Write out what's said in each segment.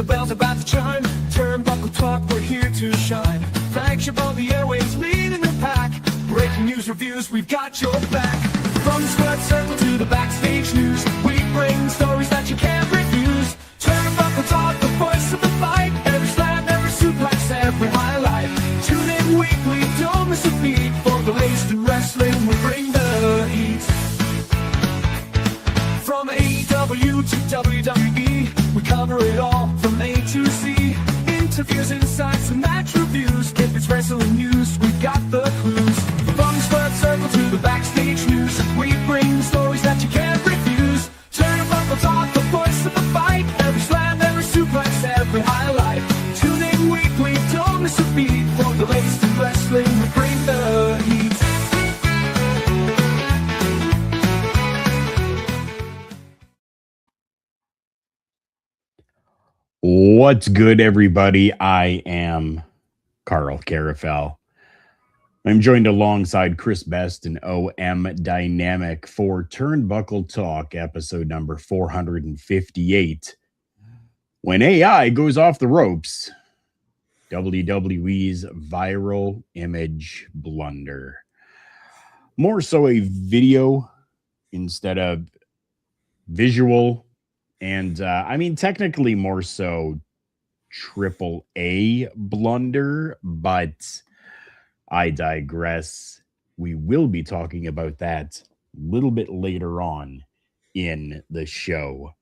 the bell's about to chime. Turnbuckle talk, we're here to shine. Flagship on the airways, leading the pack. Breaking news reviews, we've got your back. From the squared circle to the backstage news, we bring stories that you can't refuse. Turnbuckle talk, the voice of the fight. Every slam, every suplex, every highlight. Tune in weekly, don't miss a beat. For the latest in wrestling, we bring the heat. From AEW to WWE, we cover it all from A to Z. Interviews, insights, and match reviews. If it's wrestling news, we've got the clues. From the squared circle to the backstage news, we bring stories that you can't refuse. Turnbuckle talk, the voice of the fight. Every slam, every suplex, every highlight. Tune in weekly, don't miss a beat. For the latest in wrestling, we bring the heat. What's good, everybody? I am Carl Carafel. I'm joined alongside Chris Best and OM Dynamic for Turnbuckle Talk, episode number 458. When AI goes off the ropes, WWE's viral image blunder. More so a video instead of visual. And I mean, technically more so AAA blunder, but I digress. We will be talking about that a little bit later on in the show.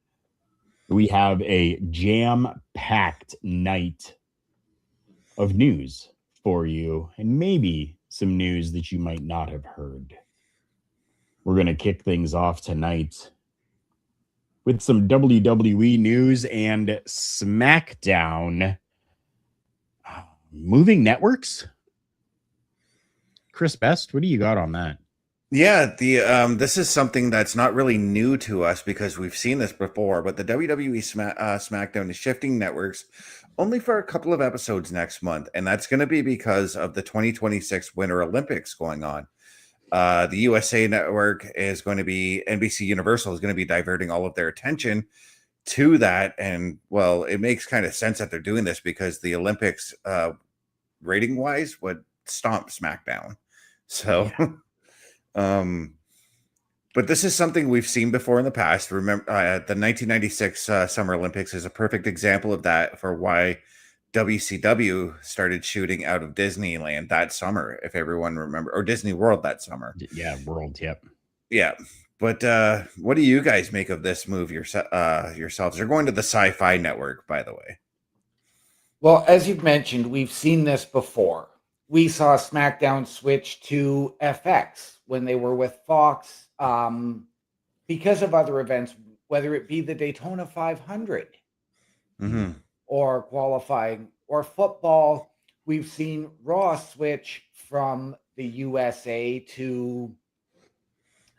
We have a jam-packed night of news for you, and maybe some news that you might not have heard. We're going to kick things off tonight with some WWE news and SmackDown moving networks. Chris Best, what do you got on that? Yeah, this is something that's not really new to us because we've seen this before, but the WWE SmackDown is shifting networks only for a couple of episodes next month, and that's going to be because of the 2026 Winter Olympics going on. The USA Network is going to be, NBC Universal is going to be diverting all of their attention to that. And well, it makes kind of sense that they're doing this because the Olympics, rating wise, would stomp SmackDown. So, yeah. But this is something we've seen before in the past. Remember, the 1996 Summer Olympics is a perfect example of that for why WCW started shooting out of Disneyland that summer, if everyone remember, or Disney World that summer. Yeah, World, yep. Yeah. But what do you guys make of this move yourselves? You're going to the Sci-Fi Network, by the way. Well, as you've mentioned, we've seen this before. We saw SmackDown switch to FX when they were with Fox because of other events, whether it be the Daytona 500. Mm-hmm. Or qualifying, or football. We've seen Raw switch from the USA to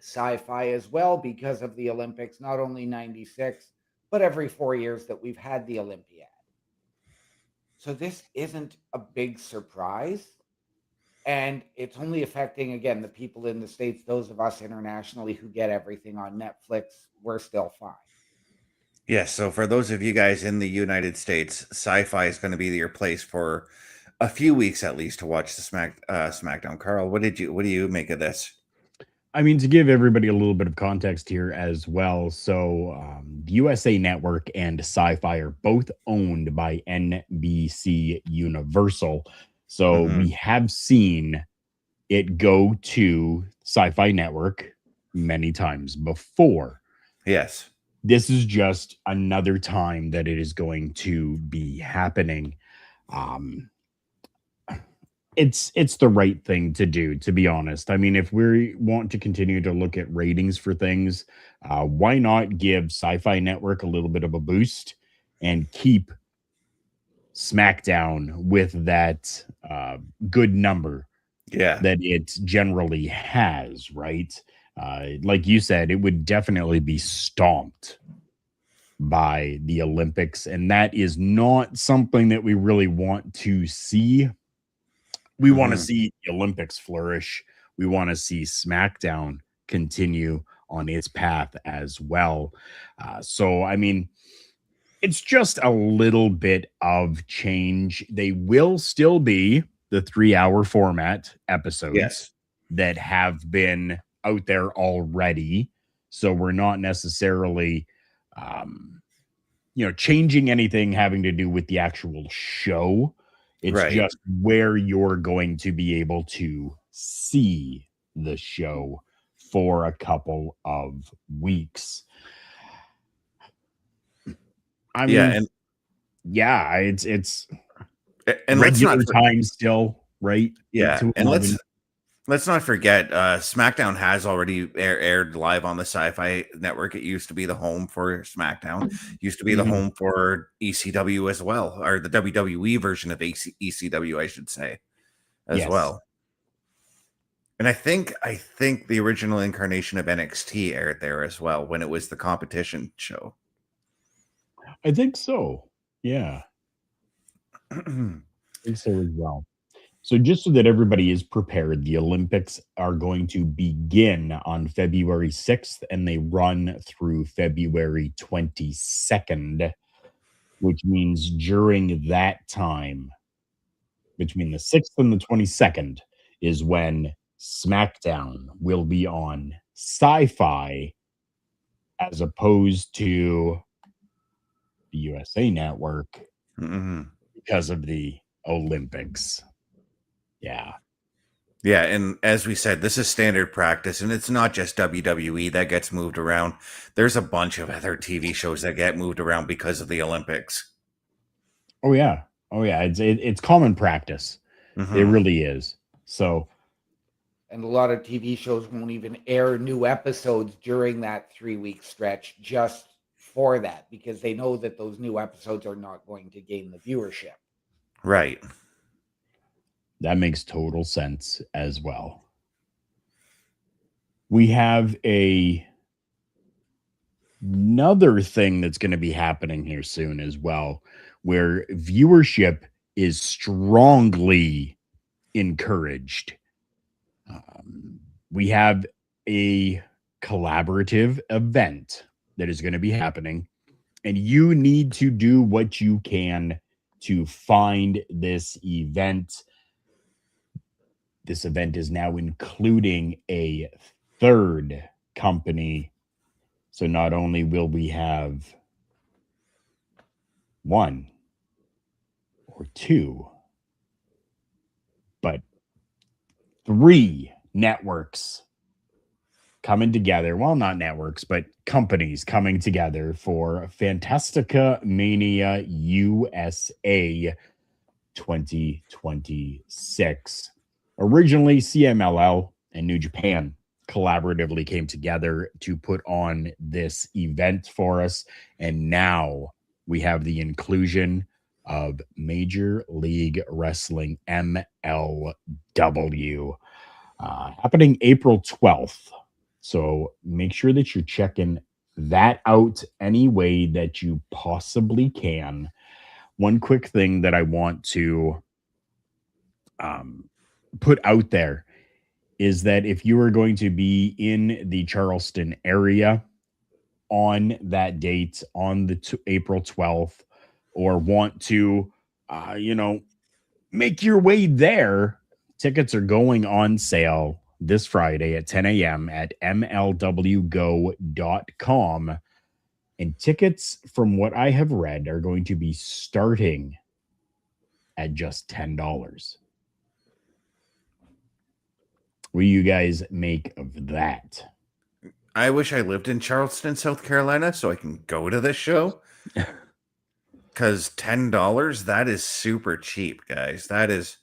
Sci-Fi as well because of the Olympics, not only 96, but every 4 years that we've had the Olympiad. So this isn't a big surprise. And it's only affecting, again, the people in the States, those of us internationally who get everything on Netflix, we're still fine. Yes, so for those of you guys in the United States, Sci-Fi is going to be your place for a few weeks at least to watch the SmackDown. Carl, what do you make of this? I mean, to give everybody a little bit of context here as well. So the USA Network and Sci-Fi are both owned by NBC Universal. So we have seen it go to Sci-Fi Network many times before. Yes. This is just another time that it is going to be happening. It's the right thing to do, to be honest. I mean, if we want to continue to look at ratings for things, why not give Sci-Fi Network a little bit of a boost and keep SmackDown with that good number that it generally has, right? Like you said, it would definitely be stomped by the Olympics, and that is not something that we really want to see. We want to see the Olympics flourish. We want to see SmackDown continue on its path as well. So, I mean, It's just a little bit of change. They will still be the 3-hour format episodes Yes. that have been out there already. So we're not necessarily, changing anything having to do with the actual show. It's Right. just where you're going to be able to see the show for a couple of weeks. I Yeah, mean, yeah, it's and let's regular not time still, right? 8 yeah, to and 11. let's not forget, SmackDown has already aired live on the Sci-Fi Network. It used to be the home for SmackDown, used to be the Mhm. home for ECW as well, or the WWE version of ECW, I should say, as Yes, well. And I think the original incarnation of NXT aired there as well when it was the competition show. I think so. Yeah, I think so as well. So just so that everybody is prepared, the Olympics are going to begin on February 6th and they run through February 22nd, which means during that time, between the 6th and the 22nd, is when SmackDown will be on Sci-Fi as opposed to the USA Network Mhm. because of the Olympics. Yeah. Yeah, and as we said, this is standard practice, and it's not just WWE that gets moved around. There's a bunch of other TV shows that get moved around because of the Olympics. Oh yeah. Oh yeah. It's common practice. It Hmm. really is. So And a lot of TV shows won't even air new episodes during that 3-week stretch just for that because they know that those new episodes are not going to gain the viewership. Right. that makes total sense as well. We have another thing that's going to be happening here soon as well, where viewership is strongly encouraged. We have a collaborative event that is going to be happening, and you need to do what you can to find this event. This event is now including a third company. So not only will we have one or two, but three networks coming together. Well, not networks, but companies coming together for Fantastica Mania USA 2026. Originally, CMLL and New Japan collaboratively came together to put on this event for us. And now we have the inclusion of Major League Wrestling MLW happening April 12th. So make sure that you're checking that out any way that you possibly can. One quick thing that I want to put out there is that if you are going to be in the Charleston area on that date, on the April 12th, or want to, make your way there, tickets are going on sale this Friday at 10 a.m. at mlwgo.com. And tickets, from what I have read, are going to be starting at just $10. What do you guys make of that? I wish I lived in Charleston, South Carolina, so I can go to this show. Because $10, that is super cheap, guys. That is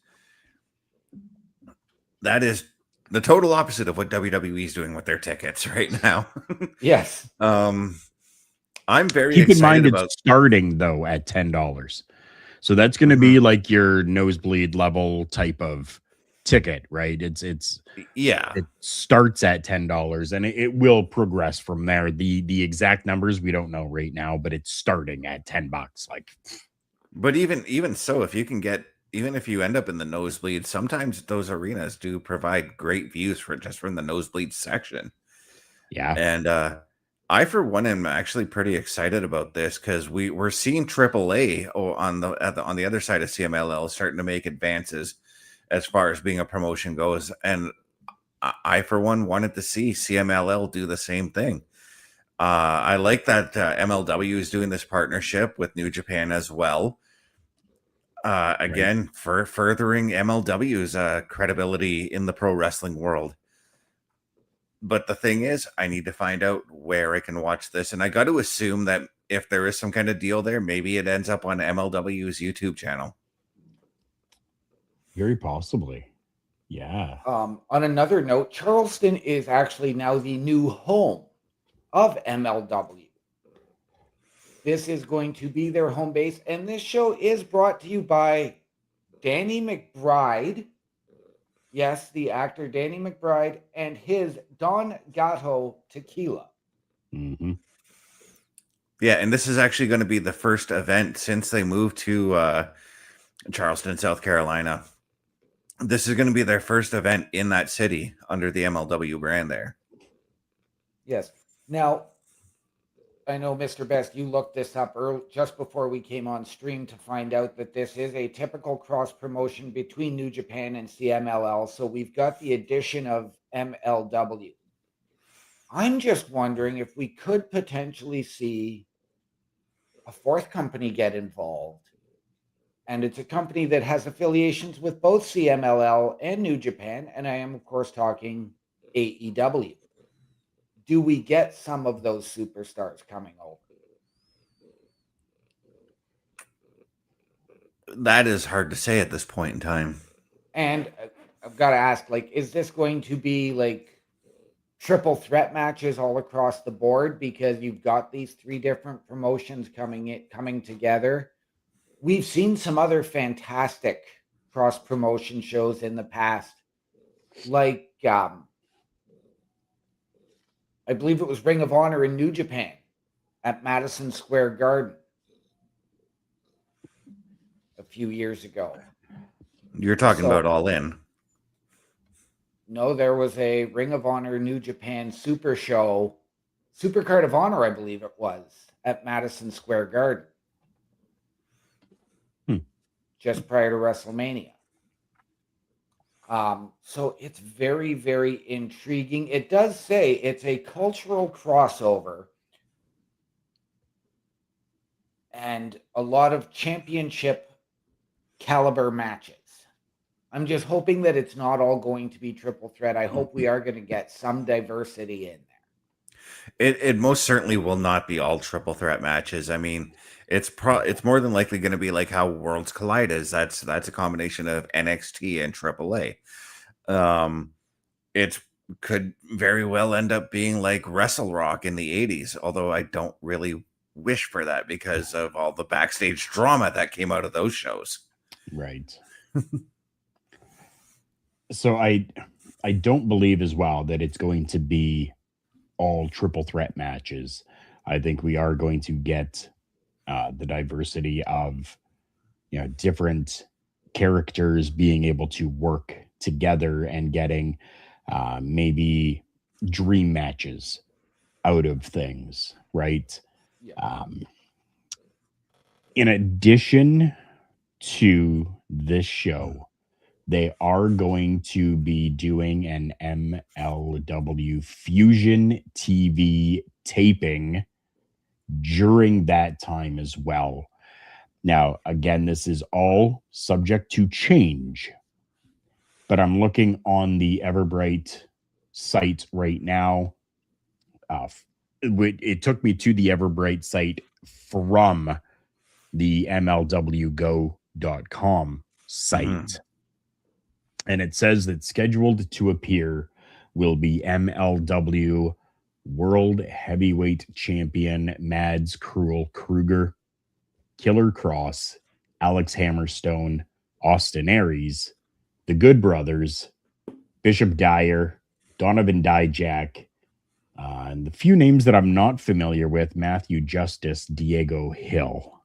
the total opposite of what WWE is doing with their tickets right now. Yes. I'm very Keep in excited mind it's about. starting though at $10. So that's going to Mhm. be like your nosebleed level type of ticket, right? Yeah, It starts at $10 and it will progress from there. The exact numbers we don't know right now, but it's starting at $10. Like, but even so, if you can get, even if you end up in the nosebleed, sometimes those arenas do provide great views for just from the nosebleed section. yeah. And I, for one, am actually pretty excited about this because we're seeing AAA on the other side of CMLL starting to make advances as far as being a promotion goes, and I for one, wanted to see CMLL do the same thing. I like that MLW is doing this partnership with New Japan as well. Again, for furthering MLW's credibility in the pro wrestling world. But the thing is, I need to find out where I can watch this. And I got to assume that if there is some kind of deal there, maybe it ends up on MLW's YouTube channel. Very possibly. Yeah. On another note, Charleston is actually now the new home of MLW. This is going to be their home base. And this show is brought to you by Danny McBride. Yes, the actor Danny McBride and his Don Gato tequila. Mm-hmm. Yeah, and this is actually going to be the first event since they moved to Charleston, South Carolina. This is going to be their first event in that city under the MLW brand there. Yes. Now, I know, Mr. Best, you looked this up just before we came on stream to find out that this is a typical cross promotion between New Japan and CMLL. So we've got the addition of MLW. I'm just wondering if we could potentially see a fourth company get involved. And it's a company that has affiliations with both CMLL and New Japan. And I am, of course, talking AEW. Do we get some of those superstars coming over? That is hard to say at this point in time. And I've got to ask, like, is this going to be like triple threat matches all across the board because you've got these three different promotions coming together? We've seen some other fantastic cross promotion shows in the past, like I believe it was Ring of Honor in New Japan at Madison Square Garden a few years ago. You're talking about All In. No, there was a Ring of Honor New Japan Super Show, Super Card of Honor, I believe it was, at Madison Square Garden. Just prior to WrestleMania. So it's very, very intriguing. It does say it's a cultural crossover and a lot of championship caliber matches. I'm just hoping that it's not all going to be triple threat. I hope we are going to get some diversity in there. It most certainly will not be all triple threat matches. I mean, it's more than likely going to be like how Worlds Collide is. That's a combination of NXT and AAA. It could very well end up being like Wrestle Rock in the 80s, although I don't really wish for that because of all the backstage drama that came out of those shows. Right. So I don't believe as well that it's going to be all triple threat matches. I think we are going to get the diversity of, different characters being able to work together and getting maybe dream matches out of things, right? Yeah. In addition to this show, they are going to be doing an MLW Fusion TV taping during that time as well. Now, again, this is all subject to change, but I'm looking on the Everbright site right now. It took me to the Everbright site from the MLWgo.com site. Mm-hmm. And it says that scheduled to appear will be MLW World Heavyweight Champion Mads Cruel Kruger, Killer Cross, Alex Hammerstone, Austin Aries, the Good Brothers, Bishop Dyer, Donovan Dijak, and the few names that I'm not familiar with, Matthew Justice, Diego Hill.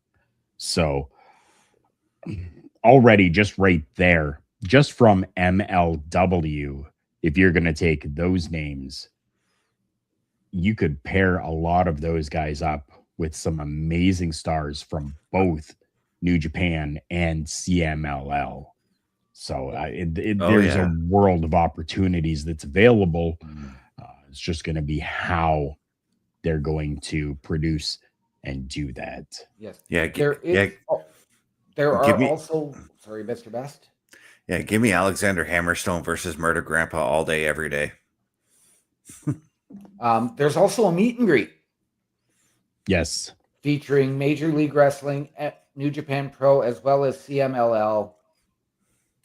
So already just right there, just from MLW, if you're going to take those names, you could pair a lot of those guys up with some amazing stars from both New Japan and CMLL. So Oh, there's yeah. a world of opportunities that's available. It's just going to be how they're going to produce and do that. Yes. Yeah, There is. There Give are me- also. Sorry, Mr. Best. Yeah, give me Alexander Hammerstone versus Murder Grandpa all day, every day. There's also a meet and greet Yes. featuring Major League Wrestling, New Japan Pro, as well as CMLL.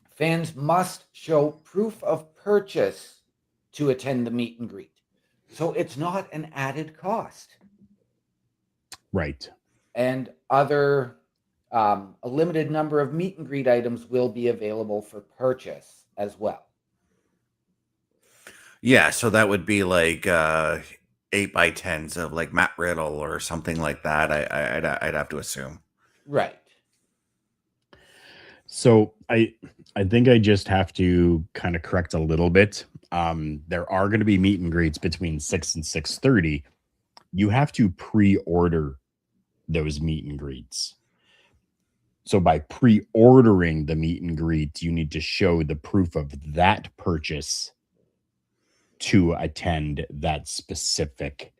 Fans must show proof of purchase to attend the meet and greet. So it's not an added cost. Right. And other, a limited number of meet and greet items will be available for purchase as well. Yeah, so that would be like 8x10s of like Matt Riddle or something like that. I'd have to assume. Right. So I think I just have to kind of correct a little bit. There are going to be meet and greets between 6 and 6:30. You have to pre-order those meet and greets. So by pre-ordering the meet and greet, you need to show the proof of that purchase to attend that specific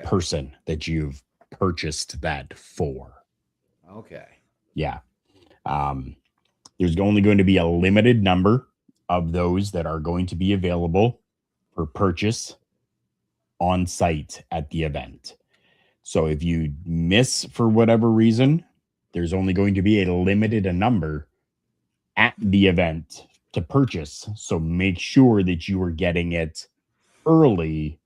person that you've purchased that for. Okay. Yeah. There's only going to be a limited number of those that are going to be available for purchase on site at the event. So if you miss for whatever reason, there's only going to be a limited number at the event to purchase. So make sure that you are getting it early.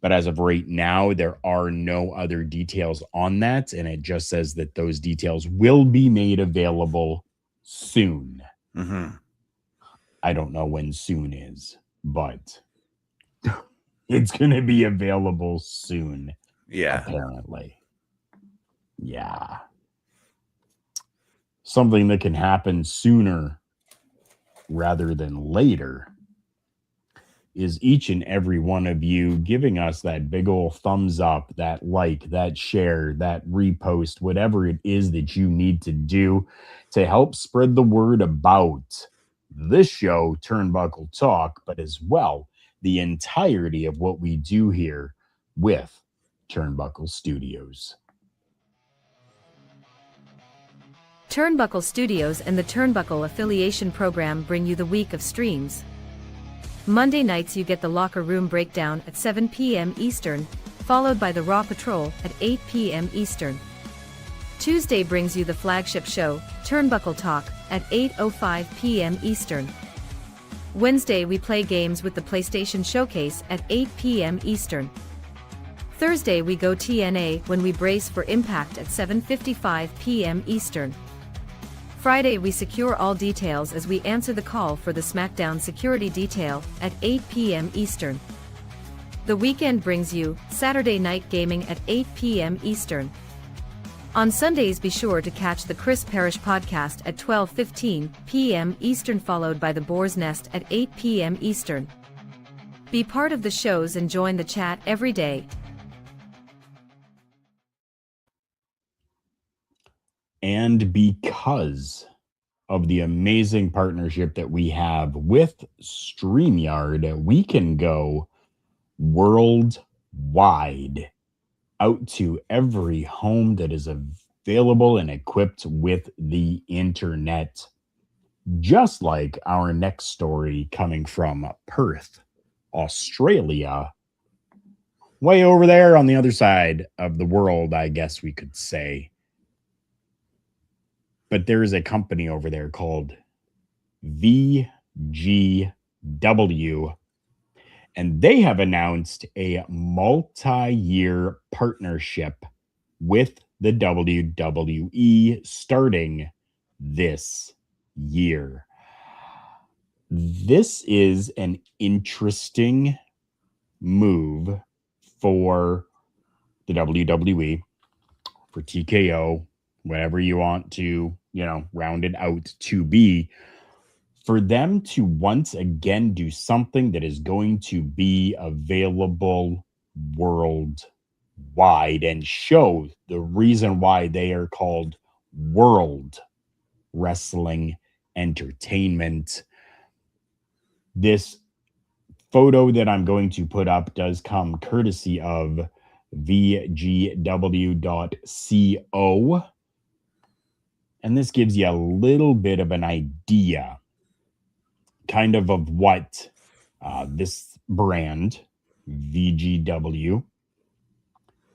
But as of right now, there are no other details on that. And it just says that those details will be made available soon. Mm-hmm. I don't know when soon is, but it's going to be available soon. Yeah. Apparently. Yeah. Something that can happen sooner rather than later is each and every one of you giving us that big old thumbs up, that like, that share, that repost, whatever it is that you need to do to help spread the word about this show, Turnbuckle Talk, but as well the entirety of what we do here with Turnbuckle Studios. Turnbuckle Studios and the Turnbuckle Affiliation Program bring you the week of streams. Monday nights you get the Locker Room Breakdown at 7 p.m. Eastern, followed by the Raw Patrol at 8 p.m. Eastern. Tuesday brings you the flagship show, Turnbuckle Talk, at 8:05 p.m. Eastern. Wednesday we play games with the PlayStation Showcase at 8 p.m. Eastern. Thursday we go TNA when we brace for Impact at 7:55 p.m. Eastern. Friday we secure all details as we answer the call for the SmackDown security detail at 8 p.m. Eastern. The weekend brings you Saturday Night Gaming at 8 p.m. Eastern. On Sundays be sure to catch the Chris Parrish podcast at 12:15 p.m. Eastern, followed by the Boar's Nest at 8 p.m. Eastern. Be part of the shows and join the chat every day. And because of the amazing partnership that we have with StreamYard, we can go worldwide out to every home that is available and equipped with the internet. Just like our next story coming from Perth, Australia, way over there on the other side of the world, I guess we could say. But there is a company over there called VGW, and they have announced a multi-year partnership with the WWE starting this year. This is an interesting move for the WWE, for TKO, whatever you want to, round it out to be, for them to once again do something that is going to be available worldwide and show the reason why they are called World Wrestling Entertainment. This photo that I'm going to put up does come courtesy of vgw.co. And this gives you a little bit of an idea kind of what this brand, VGW,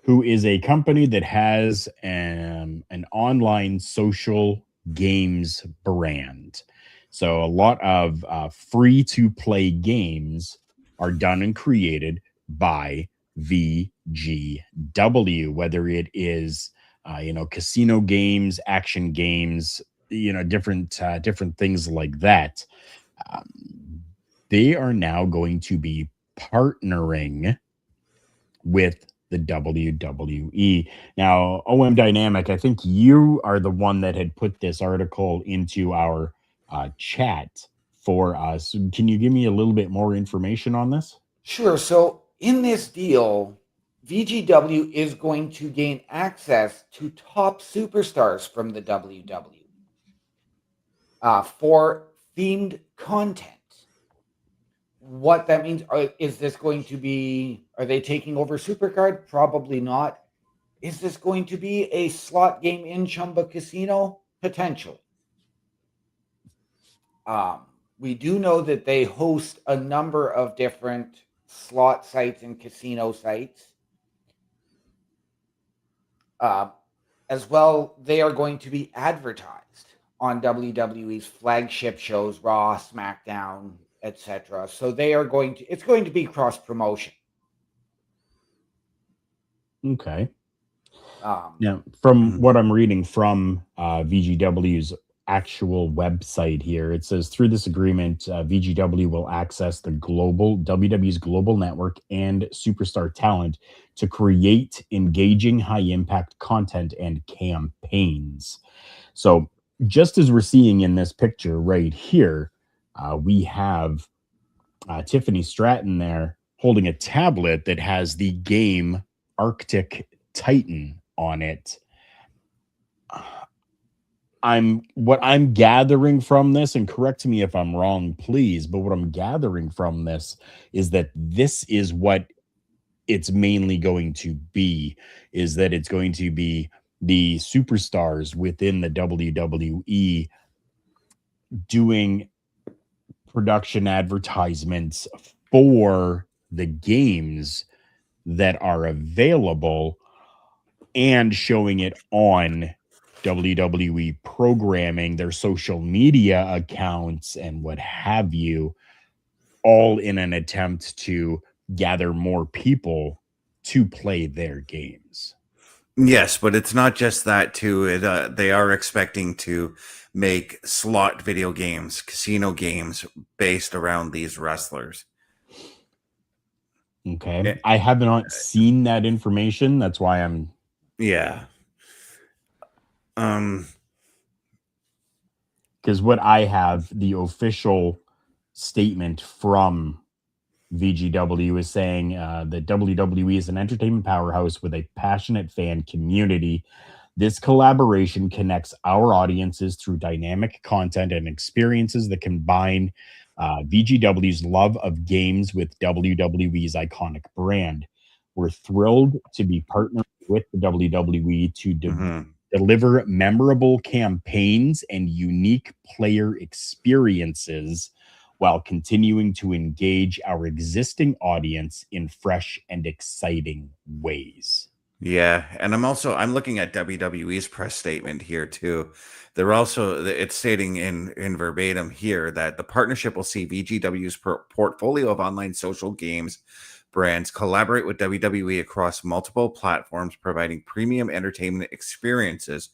who is a company that has an online social games brand. So a lot of free-to-play games are done and created by VGW, whether it is casino games, action games, different things like that. They are now going to be partnering with the WWE. Now, OM Dynamic, I think you are the one that had put this article into our chat for us. Can you give me a little bit more information on this? Sure. So in this deal, VGW is going to gain access to top superstars from the WWE for themed content. What that means, is this going to be, are they taking over Supercard? Probably not. Is this going to be a slot game in Chumba Casino? Potentially. We do know that they host a number of different slot sites and casino sites. As well, they are going to be advertised on WWE's flagship shows, Raw, SmackDown, etc. So they are going to, it's going to be cross promotion. Okay. Now, from what I'm reading from VGW's actual website here, it says through this agreement, VGW will access the WWE's global network and superstar talent to create engaging, high-impact content and campaigns. So, just as we're seeing in this picture right here, we have Tiffany Stratton there holding a tablet that has the game Arctic Titan on it. What I'm gathering from this, and correct me if I'm wrong, please, but what I'm gathering from this is that this is what it's mainly going to be, is that it's going to be the superstars within the WWE doing production advertisements for the games that are available and showing it on WWE programming, their social media accounts, and what have you, all in an attempt to gather more people to play their games. Yes, but it's not just that too. They are expecting to make slot video games, casino games based around these wrestlers. Okay. I have not seen that information. That's why I'm... Yeah. Because what I have, the official statement from VGW is saying that WWE is an entertainment powerhouse with a passionate fan community. This collaboration connects our audiences through dynamic content and experiences that combine VGW's love of games with WWE's iconic brand. We're thrilled to be partnering with the WWE to deliver memorable campaigns and unique player experiences while continuing to engage our existing audience in fresh and exciting ways. Yeah, and I'm looking at WWE's press statement here too. It's stating in verbatim here that the partnership will see VGW's portfolio of online social games brands collaborate with WWE across multiple platforms, providing premium entertainment experiences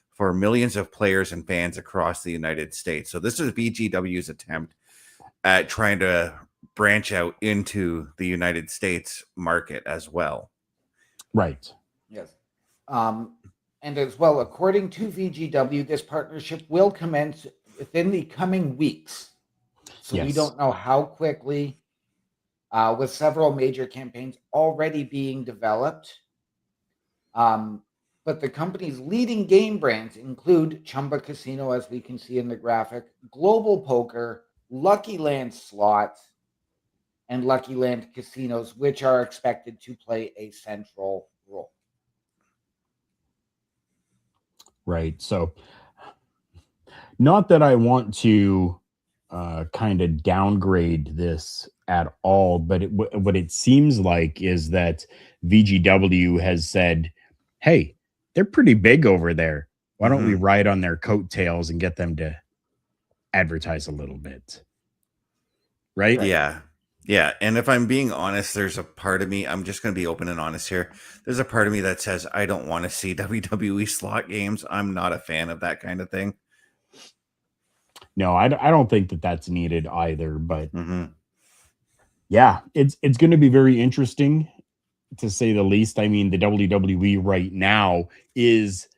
for millions of players and fans across the United States. So this is VGW's attempt at trying to branch out into the United States market as well. Right. Yes. And as well, according to VGW, this partnership will commence within the coming weeks. So we don't know how quickly. with several major campaigns already being developed. But the company's leading game brands include Chumba Casino, as we can see in the graphic, Global Poker, Lucky Land Slots, and Lucky Land Casinos, which are expected to play a central role. Right. So, not that I want to kind of downgrade this at all, but what it seems like is that VGW has said, hey, they're pretty big over there. Why don't we ride on their coattails and get them to advertise a little bit? Right? Yeah. Yeah. And if I'm being honest, there's a part of me, I'm just going to be open and honest here. There's a part of me that says, I don't want to see WWE slot games. I'm not a fan of that kind of thing. No, I don't think that that's needed either. But yeah, it's going to be very interesting, to say the least. I mean, the WWE right now is,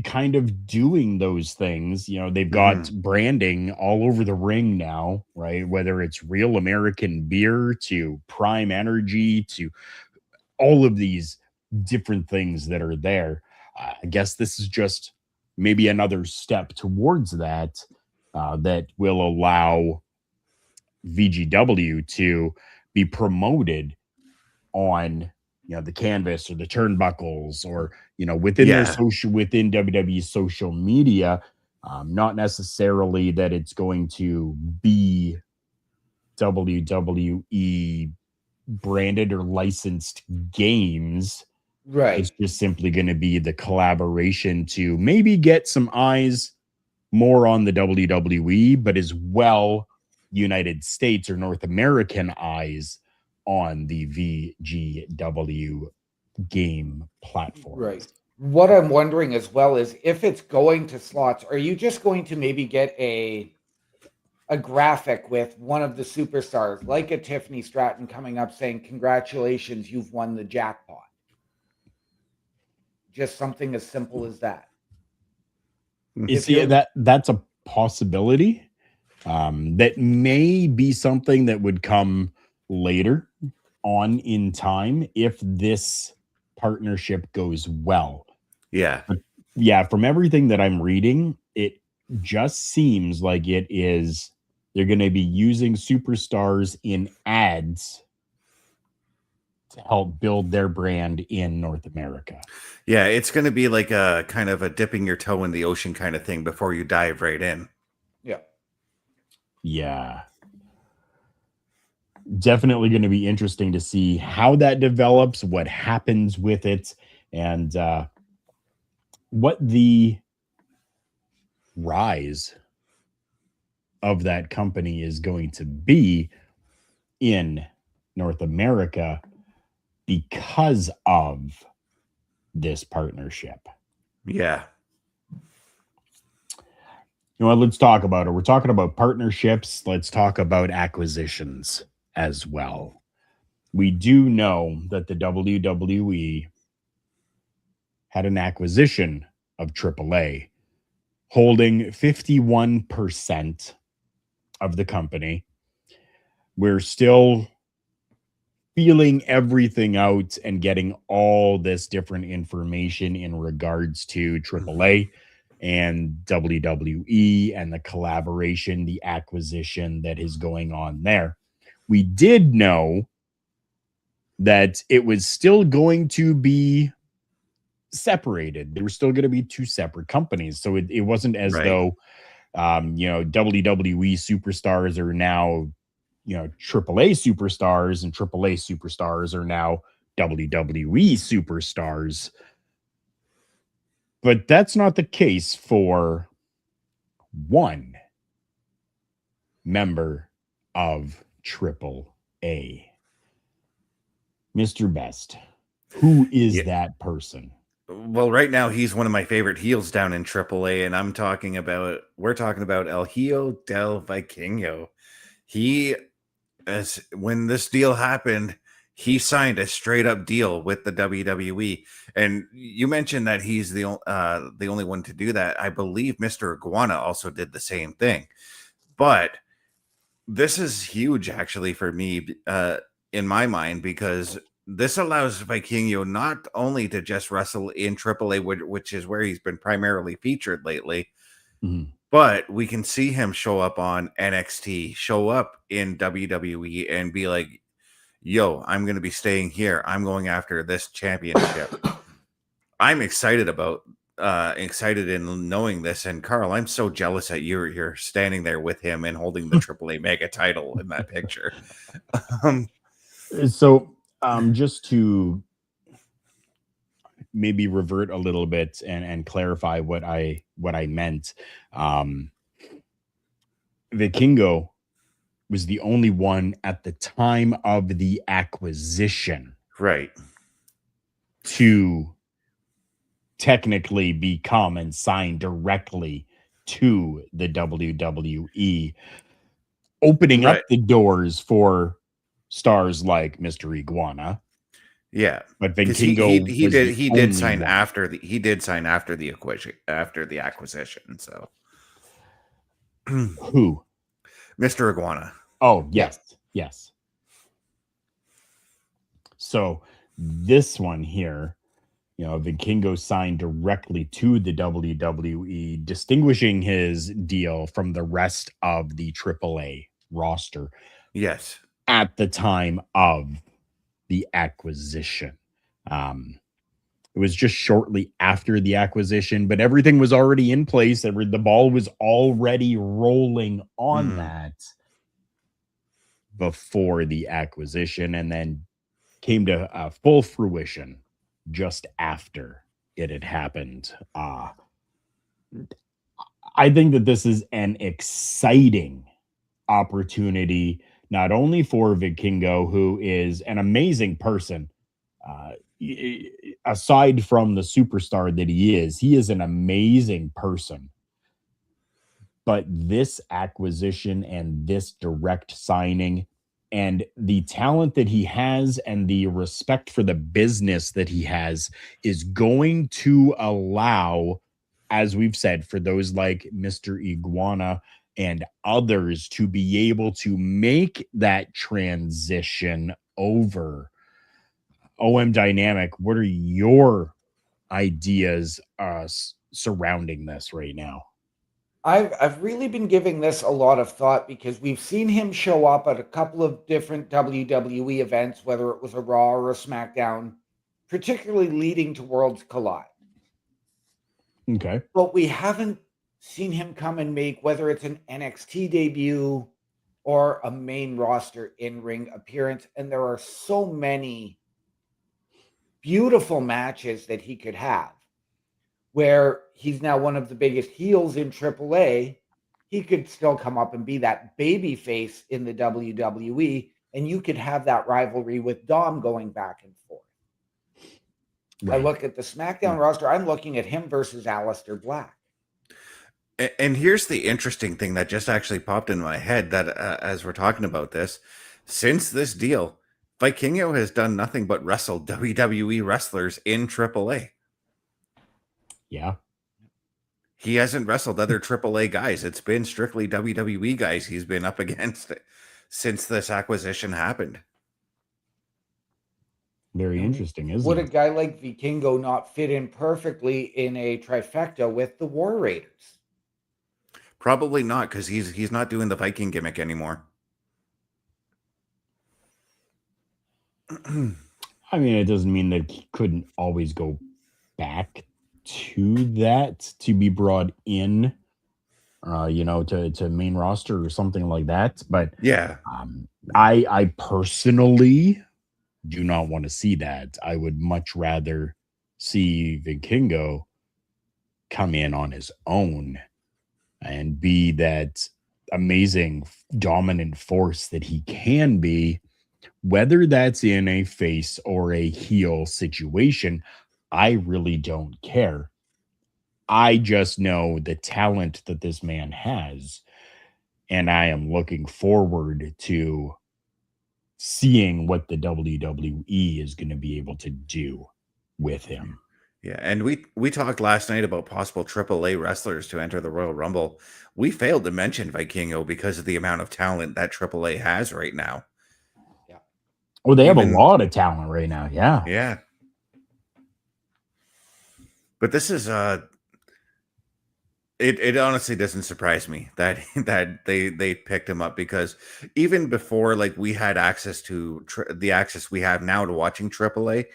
kind of doing those things. They've got branding all over the ring now, right? Whether it's Real American Beer to Prime Energy to all of these different things that are there. I guess this is just maybe another step towards that, that will allow VGW to be promoted on the canvas or the turnbuckles, or within their social, within WWE social media. Not necessarily that it's going to be WWE branded or licensed games. Right. It's just simply going to be the collaboration to maybe get some eyes more on the WWE, but as well United States or North American eyes on the VGW game platform. Right. What I'm wondering as well is, if it's going to slots, are you just going to maybe get a graphic with one of the superstars, like a Tiffany Stratton, coming up saying, congratulations, you've won the jackpot? Just something as simple as that. You see, that's a possibility. That may be something that would come later on in time if this partnership goes well. Yeah. But yeah, from everything that I'm reading, it just seems like they're going to be using superstars in ads to help build their brand in North America. Yeah, it's going to be like a kind of a dipping your toe in the ocean kind of thing before you dive right in. Yeah. Yeah. Definitely going to be interesting to see how that develops, what happens with it, and what the rise of that company is going to be in North America because of this partnership. Yeah. Let's talk about it. We're talking about partnerships. Let's talk about acquisitions as well. We do know that the WWE had an acquisition of AAA, holding 51% of the company. We're still feeling everything out and getting all this different information in regards to AAA and WWE and the collaboration, the acquisition that is going on there. We did know that it was still going to be separated. There were still going to be two separate companies. So it wasn't as though, WWE superstars are now, AAA superstars, and AAA superstars are now WWE superstars. But that's not the case for one member of AAA. Mr. Best, who is that person? Well, right now he's one of my favorite heels down in AAA, and we're talking about El Hijo del Vikingo. When this deal happened, he signed a straight up deal with the WWE. And you mentioned that he's the only one to do that. I believe Mr. Iguana also did the same thing. But This is huge, actually, for me, in my mind, because this allows Vikingo not only to just wrestle in AAA, which is where he's been primarily featured lately, Mhm. but we can see him show up on NXT, show up in WWE, and be like, yo, I'm going to be staying here. I'm going after this championship. I'm excited in knowing this. And Carl, I'm so jealous that you're standing there with him and holding the AAA mega title in that picture. Um, So, just to maybe revert a little bit and clarify what I meant, Vikingo was the only one at the time of the acquisition right. to technically become and sign directly to the WWE, opening Right. up the doors for stars like Mr. Iguana. Yeah. But Because Vikingo was the he only did sign one. after the acquisition. So Who? Mr. Iguana. Oh, Yeah. yes. So this one here, Vikingo signed directly to the WWE, distinguishing his deal from the rest of the AAA roster Yes. at the time of the acquisition. It was just shortly after the acquisition, but everything was already in place. The ball was already rolling on that before the acquisition, and then came to full fruition just after it had happened. I think that this is an exciting opportunity, not only for Vikingo, who is an amazing person. Aside from the superstar that he is an amazing person. But this acquisition and this direct signing and the talent that he has and the respect for the business that he has is going to allow, as we've said, for those like Mr. Iguana and others to be able to make that transition over. OM Dynamic, what are your ideas surrounding this right now? I've really been giving this a lot of thought because we've seen him show up at a couple of different WWE events, whether it was a Raw or a SmackDown, particularly leading to Worlds Collide. Okay. But we haven't seen him come and make, whether it's an NXT debut or a main roster in-ring appearance. And there are so many beautiful matches that he could have, where he's now one of the biggest heels in AAA. He could still come up and be that baby face in the WWE, and you could have that rivalry with Dom going back and forth. Right. I look at the SmackDown roster, I'm looking at him versus Aleister Black. And here's the interesting thing that just actually popped in my head, that as we're talking about this, since this deal, Vikingo has done nothing but wrestle WWE wrestlers in AAA. Yeah. He hasn't wrestled other AAA guys. It's been strictly WWE guys he's been up against since this acquisition happened. Very interesting, isn't Would it? a guy like Vikingo not fit in perfectly in a trifecta with the War Raiders? Probably not, because he's not doing the Viking gimmick anymore. I mean, it doesn't mean that he couldn't always go back to that to be brought in, to main roster or something like that. But Yeah. I personally do not want to see that. I would much rather see Vikingo come in on his own and be that amazing dominant force that he can be, whether that's in a face or a heel situation. I really don't care. I just know the talent that this man has, and I am looking forward to seeing what the WWE is going to be able to do with him. Yeah, and we talked last night about possible AAA wrestlers to enter the Royal Rumble. We failed to mention Vikingo because of the amount of talent that AAA has right now. Yeah. Well, they have a Even lot of talent right now. Yeah. yeah, but this is it honestly doesn't surprise me that that they picked him up, because even before, like, we had access to the access we have now to watching AAA,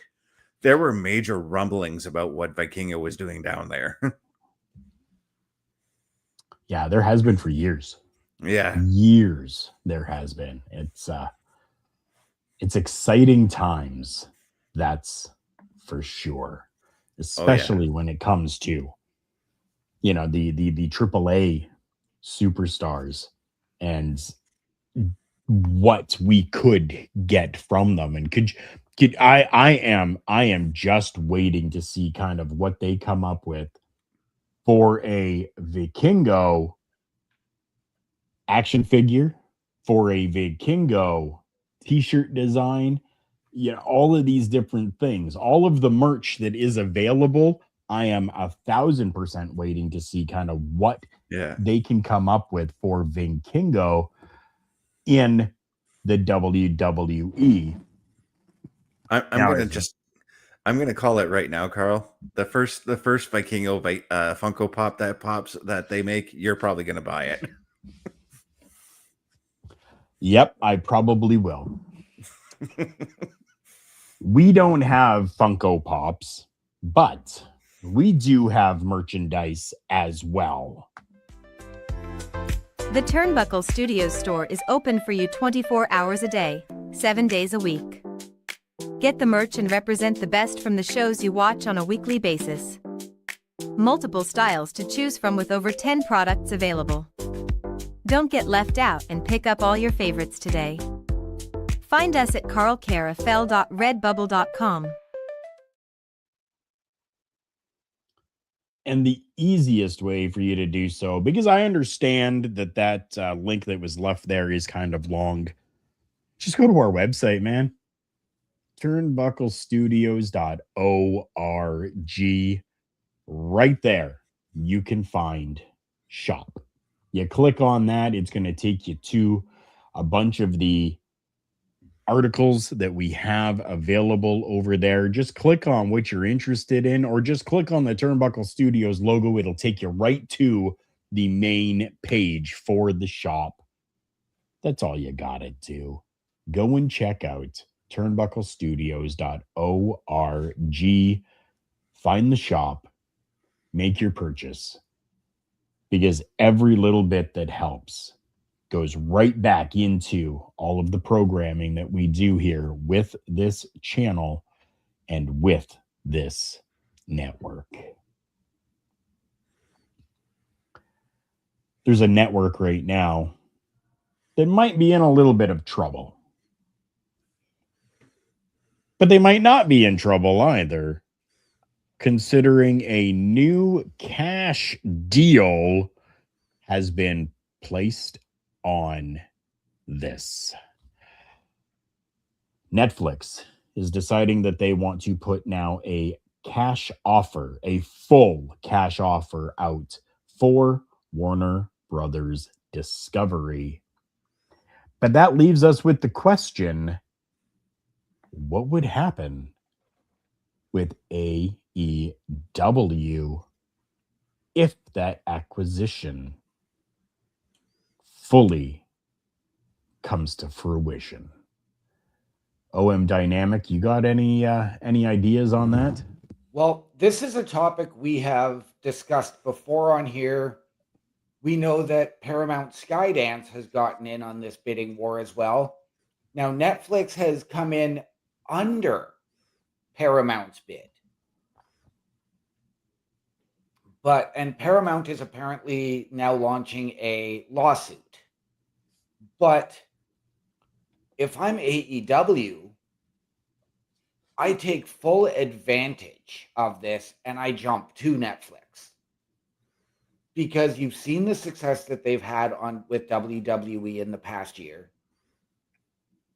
there were major rumblings about what Vikingo was doing down there. Yeah, there has been for years. Yeah. Years there has been. It's exciting times, that's for sure. Oh yeah. Especially when it comes to, you know, the AAA superstars and what we could get from them. And could I am just waiting to see kind of what they come up with for a Vikingo action figure, for a Vikingo t-shirt design, you know, all of these different things, all of the merch that is available. I am 1,000% waiting to see kind of what Yeah. they can come up with for Vikingo in the WWE. I'm Now, gonna just I'm gonna call it right now, Carl. The first Vikingo Funko Pop that pops that they make, you're probably gonna buy it. yep, I probably will. We don't have Funko Pops, but we do have merchandise as well. The Turnbuckle Studios store is open for you 24 hours a day, 7 days a week. Get the merch and represent the best from the shows you watch on a weekly basis. Multiple styles to choose from with over 10 products available. Don't get left out and pick up all your favorites today. Find us at carlcarafel.redbubble.com. And the easiest way for you to do so, because I understand that link that was left there is kind of long, just go to our website, man. Turnbucklestudios.org. Right there, you can find shop. You click on that, it's going to take you to a bunch of the articles that we have available over there. Just click on what you're interested in, or just click on the Turnbuckle Studios logo. It'll take you right to the main page for the shop. That's all you got to do. Go and check out turnbucklestudios.org. Find the shop, make your purchase, because every little bit that helps goes right back into all of the programming that we do here with this channel and with this network. There's a network right now that might be in a little bit of trouble, but they might not be in trouble either, considering a new cash deal has been placed on this. Netflix is deciding that they want to put now a cash offer, a full cash offer out for Warner Brothers Discovery. But that leaves us with the question, what would happen with AEW if that acquisition fully comes to fruition? OM Dynamic, you got any ideas on that? Well, this is a topic we have discussed before on here. We know that Paramount Skydance has gotten in on this bidding war as well. Now, Netflix has come in under Paramount's bid. And Paramount is apparently now launching a lawsuit. But if I'm AEW, I take full advantage of this and I jump to Netflix, because you've seen the success that they've had with WWE in the past year.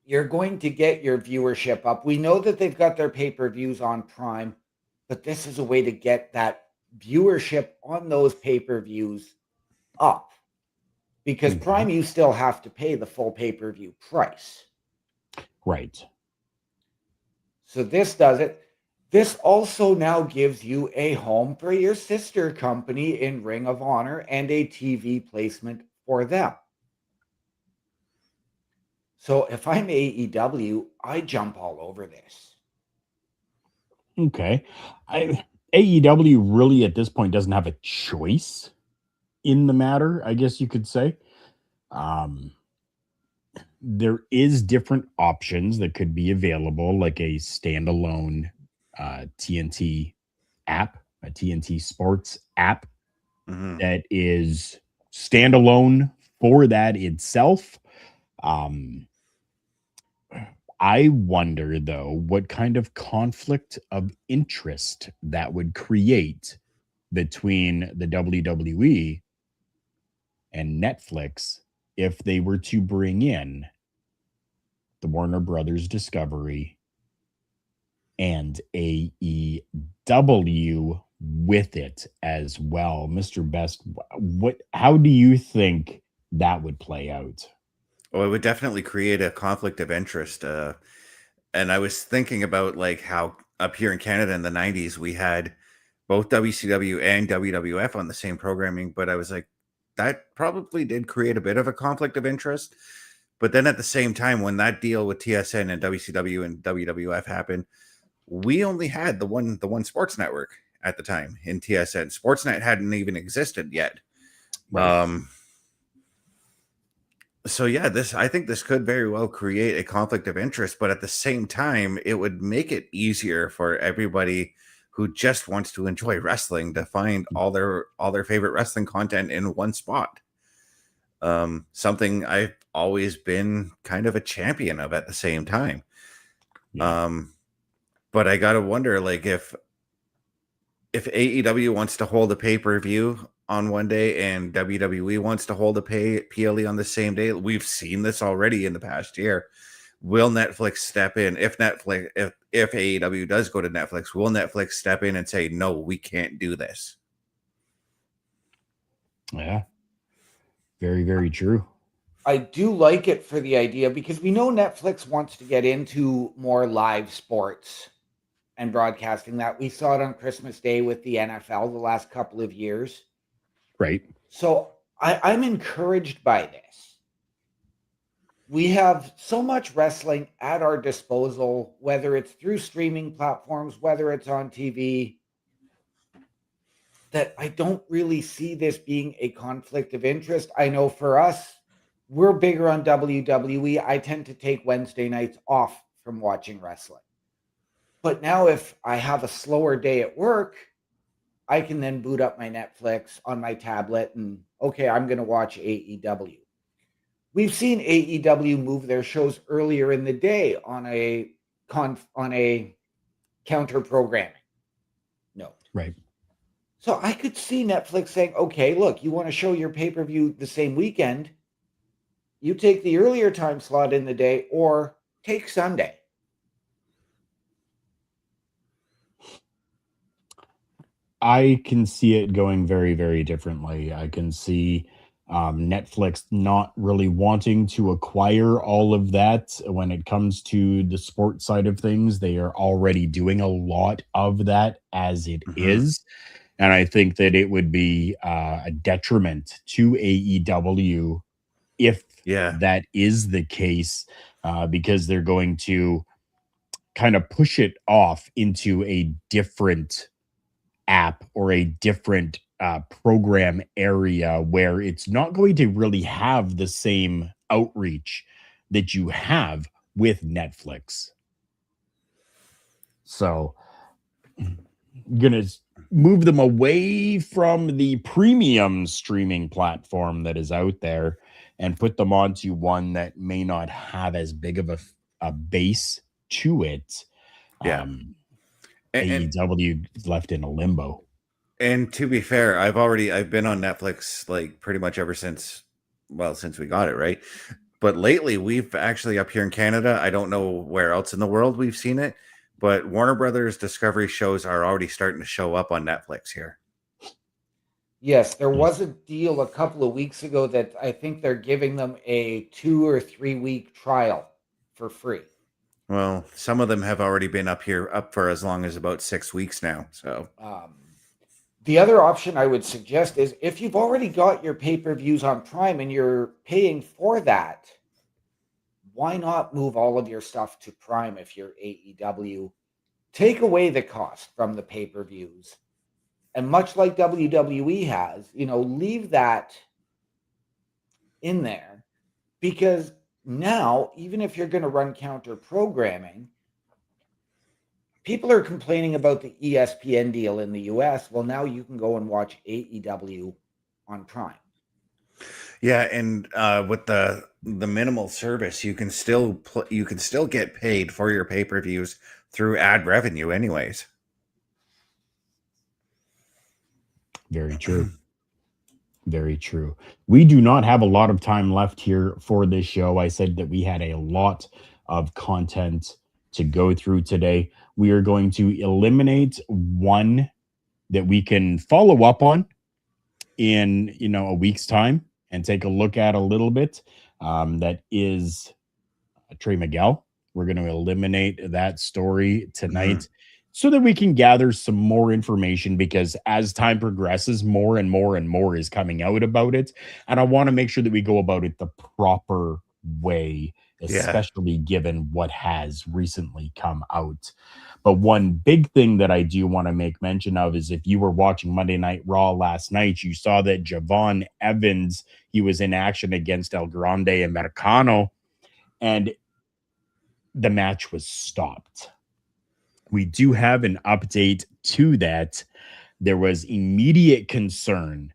You're going to get your viewership up. We know that they've got their pay-per-views on Prime. but this is a way to get that viewership on those pay-per-views up, because Okay. Prime, you still have to pay the full pay-per-view price. Right. So this does it. This also now gives you a home for your sister company in Ring of Honor and a TV placement for them. So if I'm AEW, I jump all over this. Okay. AEW really at this point doesn't have a choice in the matter, I guess you could say. There is different options that could be available, like a standalone TNT app, a TNT Sports app Mhm. that is standalone for that itself. I wonder, though, what kind of conflict of interest that would create between the WWE and Netflix if they were to bring in the Warner Brothers Discovery and AEW with it as well. Mr. Best, how do you think that would play out? Well, it would definitely create a conflict of interest. And I was thinking about like how up here in Canada in the 90s, we had both WCW and WWF on the same programming. But I was like, that probably did create a bit of a conflict of interest. But then at the same time, when that deal with TSN and WCW and WWF happened, we only had the one sports network at the time in TSN. Sportsnet hadn't even existed yet. Right. So yeah, I think this could very well create a conflict of interest, but at the same time, it would make it easier for everybody who just wants to enjoy wrestling to find all their favorite wrestling content in one spot. Something I've always been kind of a champion of at the same time. Yeah. But I gotta wonder, like if AEW wants to hold a pay-per-view on one day and WWE wants to hold a PLE on the same day, we've seen this already in the past year. Will Netflix step in? If AEW does go to Netflix, will Netflix step in and say, no, we can't do this? Yeah. Very, very true. I do like it for the idea, because we know Netflix wants to get into more live sports and broadcasting that. We saw it on Christmas Day with the NFL the last couple of years. Right. So I'm encouraged by this. We have so much wrestling at our disposal, whether it's through streaming platforms, whether it's on TV, that I don't really see this being a conflict of interest. I know for us, we're bigger on WWE. I tend to take Wednesday nights off from watching wrestling. But now if I have a slower day at work, I can then boot up my Netflix on my tablet and, okay, I'm going to watch AEW. We've seen AEW move their shows earlier in the day on a counter programming note. Right. So I could see Netflix saying, okay, look, you want to show your pay-per-view the same weekend, you take the earlier time slot in the day or take Sunday. I can see it going very, very differently. I can see Netflix not really wanting to acquire all of that when it comes to the sports side of things. They are already doing a lot of that as it is. And I think that it would be a detriment to AEW if that is the case, because they're going to kind of push it off into a different app or a different program area where it's not going to really have the same outreach that you have with Netflix. So, gonna move them away from the premium streaming platform that is out there and put them onto one that may not have as big of a base to it. AEW is left in a limbo. And to be fair, I've been on Netflix like pretty much ever since we got it, right? But lately we've actually up here in Canada, I don't know where else in the world we've seen it, But Warner Brothers Discovery shows are already starting to show up on Netflix here. Yes, there was a deal a couple of weeks ago that I think they're giving them a 2 or 3 week trial for free. Well, some of them have already been up for as long as about 6 weeks now. So the other option I would suggest is if you've already got your pay-per-views on Prime and you're paying for that, why not move all of your stuff to Prime if you're AEW? Take away the cost from the pay-per-views. And much like WWE has, leave that in there, because now, even if you're going to run counter programming, people are complaining about the ESPN deal in the US. Well, now you can go and watch AEW on Prime. Yeah, and with the minimal service, you can still get paid for your pay-per-views through ad revenue anyways. Very true. Very true. We do not have a lot of time left here for this show. I said that we had a lot of content to go through today. We are going to eliminate one that we can follow up on in a week's time and take a look at a little bit. That is Trey Miguel. We're going to eliminate that story tonight so that we can gather some more information, because as time progresses, more and more and more is coming out about it. And I want to make sure that we go about it the proper way, especially given what has recently come out. But one big thing that I do want to make mention of is, if you were watching Monday Night Raw last night, you saw that Javon Evans, he was in action against El Grande Americano, and the match was stopped. We do have an update to that. There was immediate concern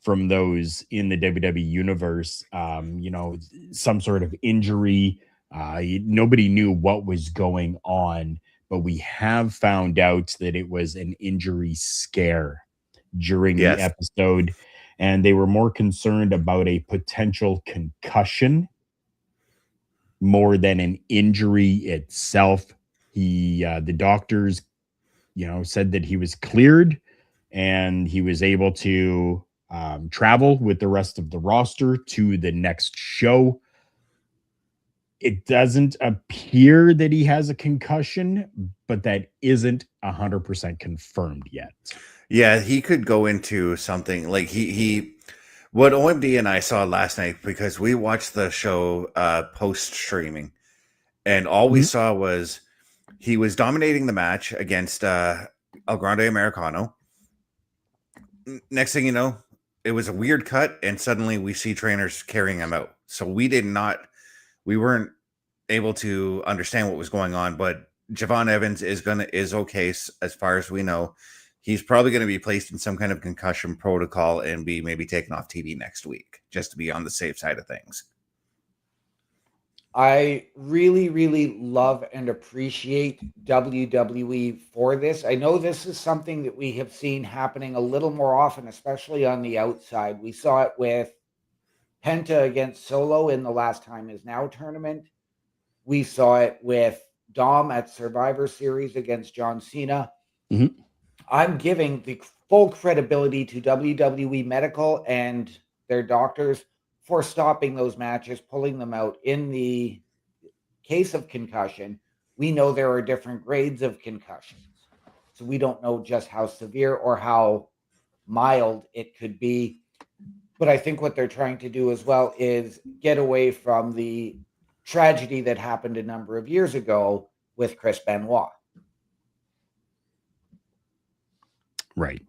from those in the WWE universe, some sort of injury. Nobody knew what was going on, but we have found out that it was an injury scare during the episode, and they were more concerned about a potential concussion more than an injury itself. The doctors, said that he was cleared and he was able to travel with the rest of the roster to the next show. It doesn't appear that he has a concussion, but that isn't 100% confirmed yet. Yeah, he could go into something like what OMD and I saw last night, because we watched the show post streaming, and all we saw was he was dominating the match against El Grande Americano. Next thing you know, it was a weird cut, and suddenly we see trainers carrying him out. So we weren't able to understand what was going on, but Javon Evans is okay as far as we know. He's probably going to be placed in some kind of concussion protocol and be maybe taken off TV next week, just to be on the safe side of things. I really, really love and appreciate WWE for this. I know this is something that we have seen happening a little more often, especially on the outside. We saw it with Penta against Solo in the Last Time Is Now tournament. We saw it with Dom at Survivor Series against John Cena. Mm-hmm. I'm giving the full credibility to WWE Medical and their doctors for stopping those matches, pulling them out. In the case of concussion, we know there are different grades of concussions. So we don't know just how severe or how mild it could be. But I think what they're trying to do as well is get away from the tragedy that happened a number of years ago with Chris Benoit. Right.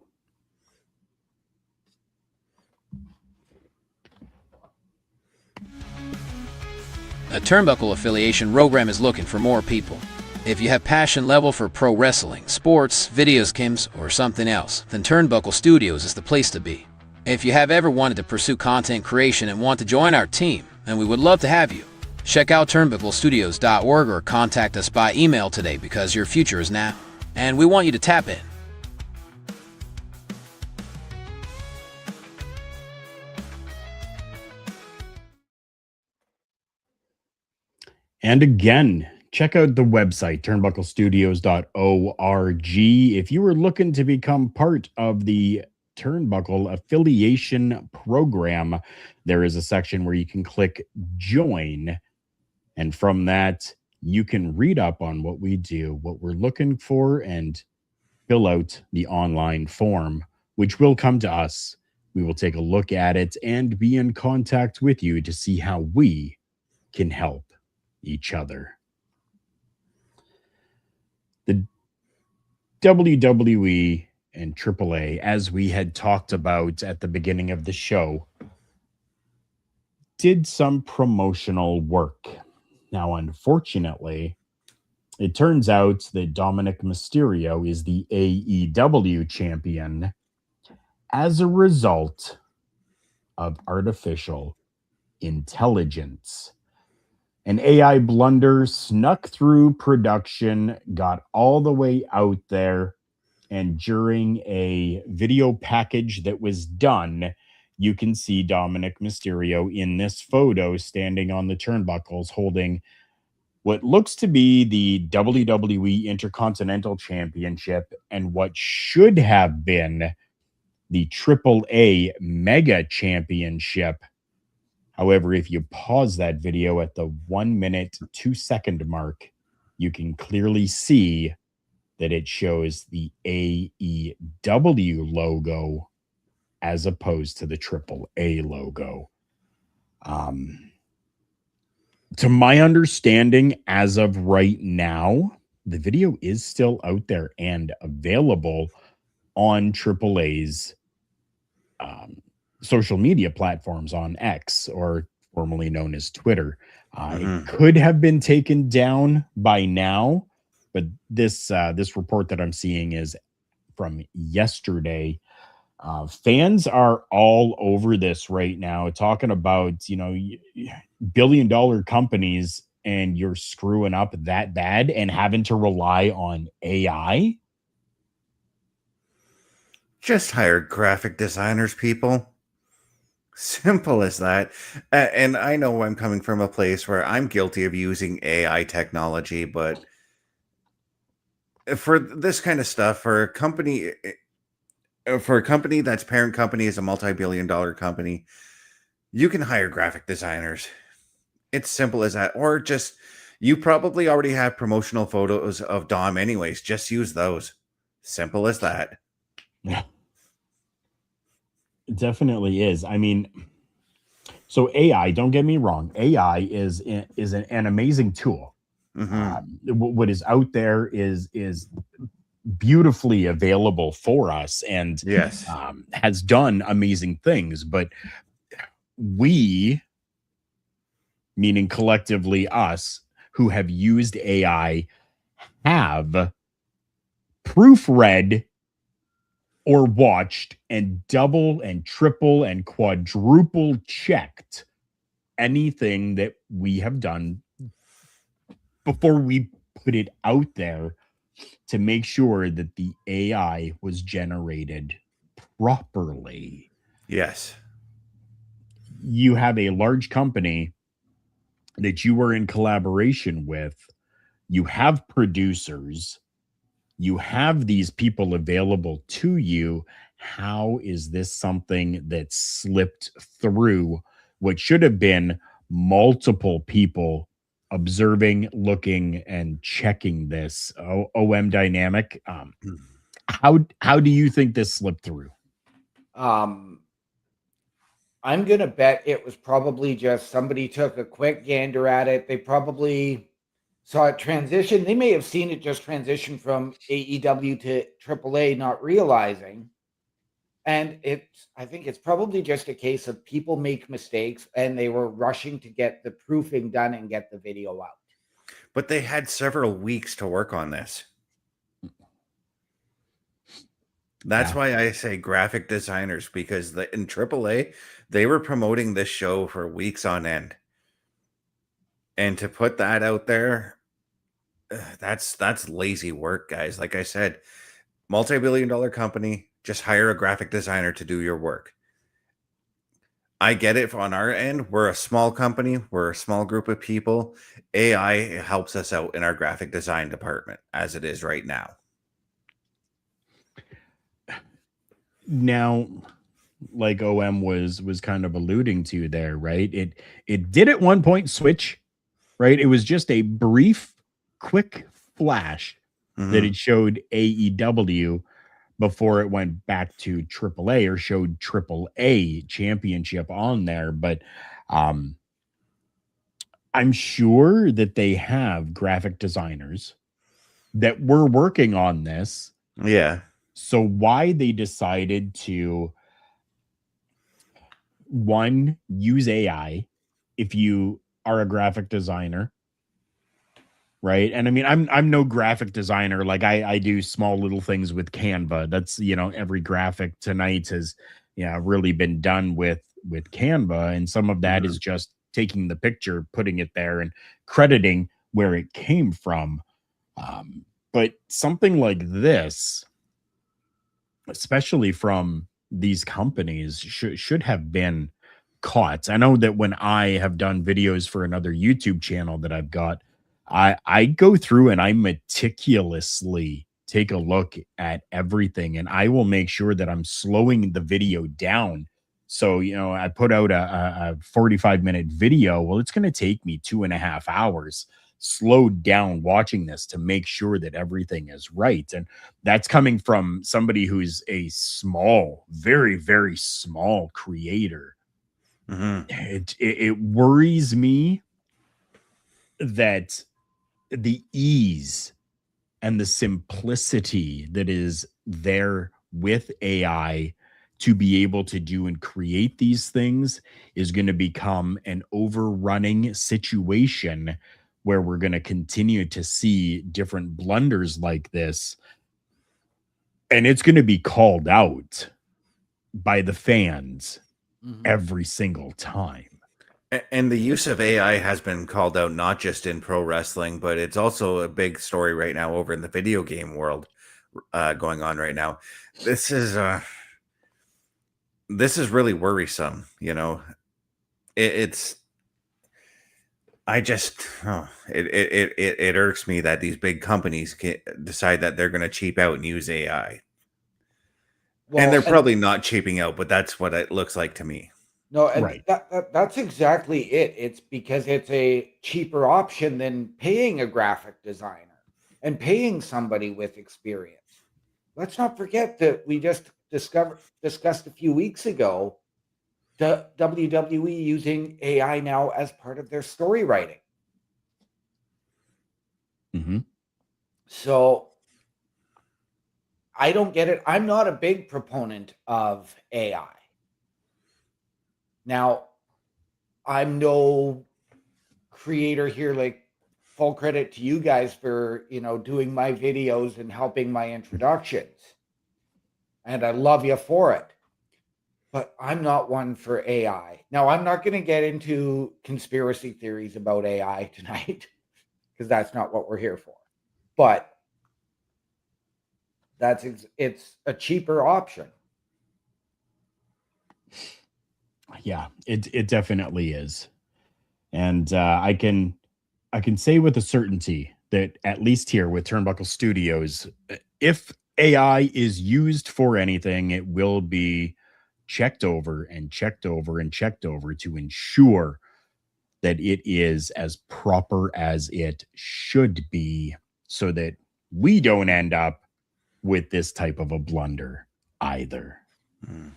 A Turnbuckle affiliation program is looking for more people. If you have passion level for pro wrestling, sports, video games, or something else, then Turnbuckle Studios is the place to be. If you have ever wanted to pursue content creation and want to join our team, then we would love to have you. Check out turnbucklestudios.org or contact us by email today, because your future is now, and we want you to tap in. And again, check out the website, turnbucklestudios.org. If you are looking to become part of the Turnbuckle affiliation program, there is a section where you can click join. And from that, you can read up on what we do, what we're looking for, and fill out the online form, which will come to us. We will take a look at it and be in contact with you to see how we can help each other. The WWE and AAA, as we had talked about at the beginning of the show, did some promotional work. Now, unfortunately, it turns out that Dominic Mysterio is the AEW champion as a result of artificial intelligence. An AI blunder snuck through production, got all the way out there, and during a video package that was done, you can see Dominic Mysterio in this photo standing on the turnbuckles holding what looks to be the WWE Intercontinental Championship and what should have been the AAA Mega Championship. However, if you pause that video at the 1 minute, 2 second mark, you can clearly see that it shows the AEW logo as opposed to the AAA logo. To my understanding, as of right now, the video is still out there and available on AAA's social media platforms on X, or formerly known as Twitter. It could have been taken down by now, but this report that I'm seeing is from yesterday. Fans are all over this right now, talking about, billion-dollar companies, and you're screwing up that bad and having to rely on AI. Just hire graphic designers, people. Simple as that. And I know I'm coming from a place where I'm guilty of using AI technology, but for this kind of stuff, for a company that's parent company is a multi-billion-dollar company, you can hire graphic designers. It's simple as that. Or just, you probably already have promotional photos of Dom anyways. Just use those. Simple as that. Yeah. It definitely is. I mean, so AI, don't get me wrong, AI is an amazing tool. What is out there is beautifully available for us, and Yes, has done amazing things. But we, meaning collectively us, who have used AI, have proofread or watched and double and triple and quadruple checked anything that we have done before we put it out there to make sure that the AI was generated properly. yes. You have a large company that you are in collaboration with. You have producers. You have these people available to you. How is this something that slipped through what should have been multiple people observing, looking, and checking this? OM dynamic. How do you think this slipped through? I'm gonna bet it was probably just somebody took a quick gander at it. They probably saw it transition. They may have seen it just transition from AEW to AAA, not realizing. And I think it's probably just a case of people make mistakes and they were rushing to get the proofing done and get the video out. But they had several weeks to work on this. That's why I say graphic designers, because in AAA, they were promoting this show for weeks on end. And to put that out there, that's lazy work, guys. Like I said, multi-billion-dollar company, just hire a graphic designer to do your work. I get it on our end. We're a small company. We're a small group of people. AI helps us out in our graphic design department as it is right now. Now, like OM was kind of alluding to there, right? It did at one point switch, right? It was just a brief, quick flash that Mhm. it showed AEW before it went back to AAA, or showed AAA championship on there. But um, I'm sure that they have graphic designers that were working on this. Yeah. So why they decided to, one, use AI if you are a graphic designer, right? And I mean, I'm no graphic designer. Like I do small little things with Canva. That's, every graphic tonight has, really been done with Canva, and some of that Mhm. is just taking the picture, putting it there, and crediting where it came from. But something like this, especially from these companies, should have been caught. I know that when I have done videos for another YouTube channel that I've got, I go through and I meticulously take a look at everything, and I will make sure that I'm slowing the video down. So, I put out a 45-minute video. Well, it's going to take me 2.5 hours slowed down watching this to make sure that everything is right. And that's coming from somebody who's a small, very, very small creator. Mhm. It worries me that the ease and the simplicity that is there with AI to be able to do and create these things is going to become an overrunning situation where we're going to continue to see different blunders like this, and it's going to be called out by the fans every single time. And the use of AI has been called out not just in pro wrestling, but it's also a big story right now over in the video game world, going on right now. This is really worrisome. It's I just it irks me that these big companies can decide that they're going to cheap out and use AI, and Well, they're probably not cheaping out, but that's what it looks like to me. no, and Right. that's exactly it. It's because it's a cheaper option than paying a graphic designer and paying somebody with experience. Let's not forget that we just discussed a few weeks ago the WWE using AI now as part of their story writing. Mm-hmm. So I don't get it. I'm not a big proponent of AI. Now, I'm no creator here, like full credit to you guys for, doing my videos and helping my introductions. And I love you for it. But I'm not one for AI. Now, I'm not going to get into conspiracy theories about AI tonight because that's not what we're here for. But it's a cheaper option. Yeah, it definitely is. And I can say with a certainty that at least here with Turnbuckle Studios, if AI is used for anything, it will be checked over and checked over and checked over to ensure that it is as proper as it should be, so that we don't end up with this type of a blunder either. Mm.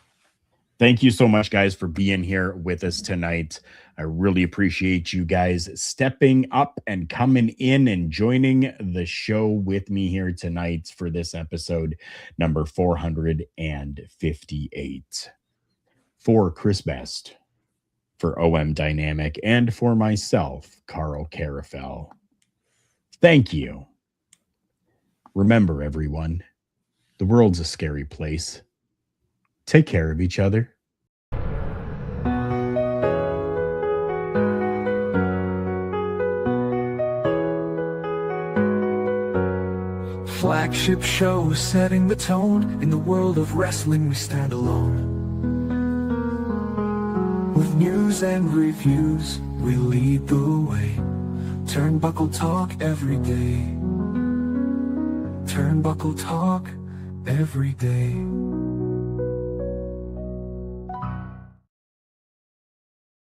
Thank you so much, guys, for being here with us tonight. I really appreciate you guys stepping up and coming in and joining the show with me here tonight for this episode number 458. For Chris Best, for OM Dynamic, and for myself, Carl Carafel, thank you. Remember, everyone, the world's a scary place. Take care of each other. Flagship show setting the tone. In the world of wrestling, we stand alone. news and reviews, we lead the way. Turnbuckle talk every day. Turnbuckle talk every day.